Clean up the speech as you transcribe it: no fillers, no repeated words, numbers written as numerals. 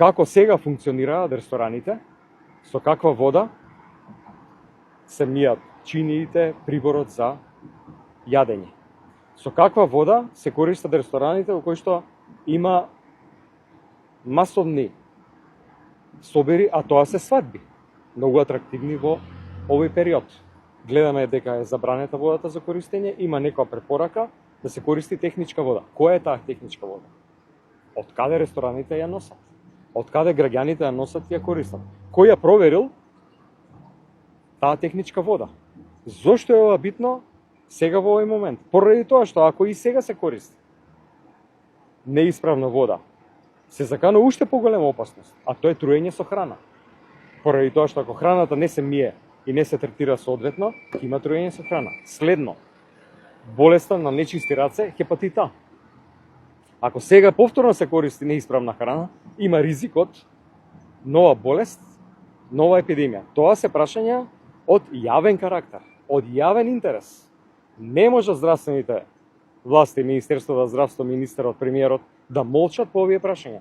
Како сега функционираат рестораните, со каква вода се мијат чиниите, приборот за јадење. Со каква вода се користат рестораните во кои што има масовни собери, а тоа се свадби. Многу атрактивни во овој период. Гледаме дека е забранета водата за користење, има некоја препорака да се користи техничка вода. Која е таа техничка вода? Од каде рестораните ја носат? Од каде граѓаните ја носат и ја користат? Кој ја проверил таа техничка вода? Зошто е ова битно сега во овој момент? Поради тоа што ако и сега се користи неисправна вода, се закана уште поголема опасност, а тоа е труење со храна. Поради тоа што ако храната не се мие и не се третира соодветно, има труење со храна. Следно, болеста на нечисти раце, хепатит А. Ако сега повторно се користи неисправна храна, има ризикот нова болест, нова епидемија. Тоа се прашања од јавен карактер, од јавен интерес. Не може здравствените власти, Министерството за здравство, министерот, премиерот да молчат по овие прашања.